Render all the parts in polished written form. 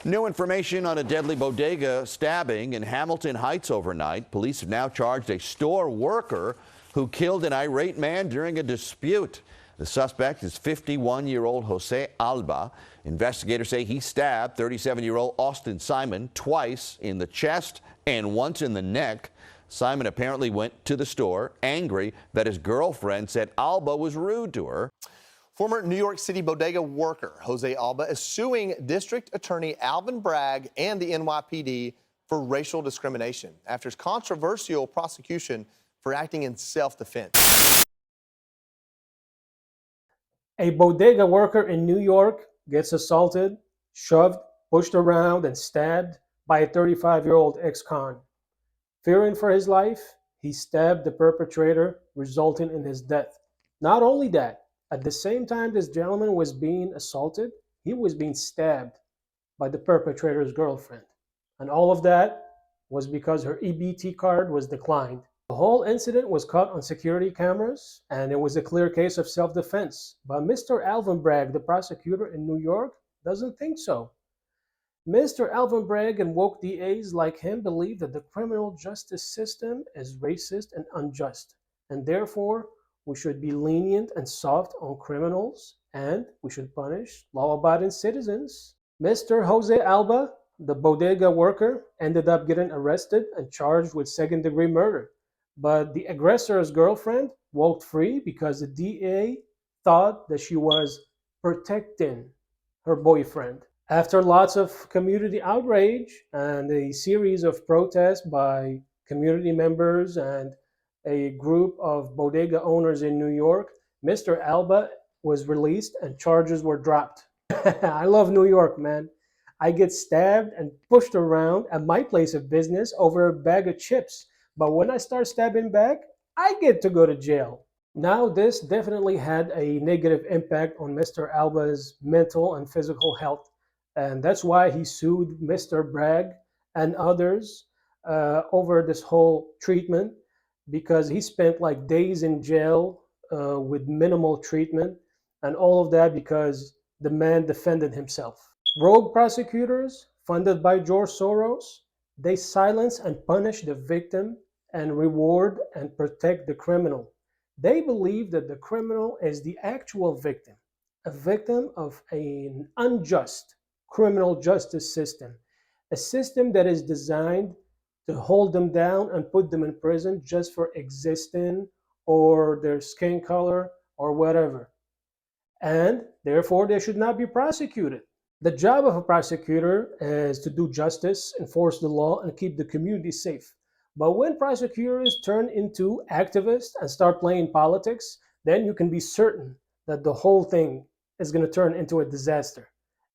New information on a deadly bodega stabbing in Hamilton Heights overnight. Police have now charged a store worker who killed an irate man during a dispute. The suspect is 51-year-old Jose Alba. Investigators say he stabbed 37-year-old Austin Simon twice in the chest and once in the neck. Simon apparently went to the store angry that his girlfriend said Alba was rude to her. Former New York City bodega worker Jose Alba is suing District Attorney Alvin Bragg and the NYPD for racial discrimination after his controversial prosecution for acting in self-defense. A bodega worker in New York gets assaulted, shoved, pushed around, and stabbed by a 35-year-old ex-con. Fearing for his life, he stabbed the perpetrator, resulting in his death. Not only that, at the same time this gentleman was being assaulted, he was being stabbed by the perpetrator's girlfriend. And all of that was because her EBT card was declined. The whole incident was caught on security cameras, and it was a clear case of self-defense. But Mr. Alvin Bragg, the prosecutor in New York, doesn't think so. Mr. Alvin Bragg and woke DAs like him believe that the criminal justice system is racist and unjust, and therefore we should be lenient and soft on criminals, and we should punish law-abiding citizens. Mr. Jose Alba, the bodega worker, ended up getting arrested and charged with second-degree murder. But the aggressor's girlfriend walked free because the DA thought that she was protecting her boyfriend. After lots of community outrage and a series of protests by community members and a group of bodega owners in New York, Mr. Alba was released and charges were dropped. I love New York, man. I get stabbed and pushed around at my place of business over a bag of chips. But when I start stabbing back, I get to go to jail. Now, this definitely had a negative impact on Mr. Alba's mental and physical health. And that's why he sued Mr. Bragg and others over this whole treatment, because he spent like days in jail with minimal treatment, and all of that because the man defended himself. Rogue prosecutors funded by George Soros, they silence and punish the victim and reward and protect the criminal. They believe that the criminal is the actual victim, a victim of an unjust criminal justice system, a system that is designed to hold them down and put them in prison just for existing or their skin color or whatever. And therefore, they should not be prosecuted. The job of a prosecutor is to do justice, enforce the law, and keep the community safe. But when prosecutors turn into activists and start playing politics, then you can be certain that the whole thing is going to turn into a disaster.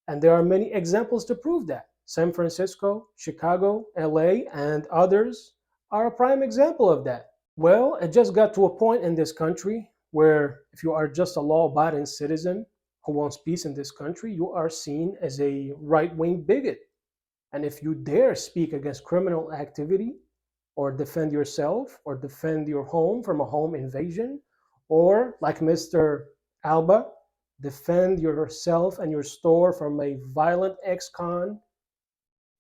And there are many examples to prove that. San Francisco, Chicago, LA, and others are a prime example of that. Well, it just got to a point in this country where if you are just a law-abiding citizen who wants peace in this country, you are seen as a right-wing bigot. And if you dare speak against criminal activity or defend yourself or defend your home from a home invasion, or like Mr. Alba, defend yourself and your store from a violent ex-con,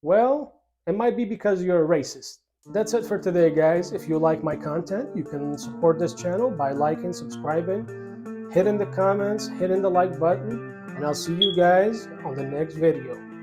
well, it might be because you're a racist. That's it for today, guys. If you like my content, you can support this channel by liking, subscribing, hitting the comments, hitting the like button, and I'll see you guys on the next video.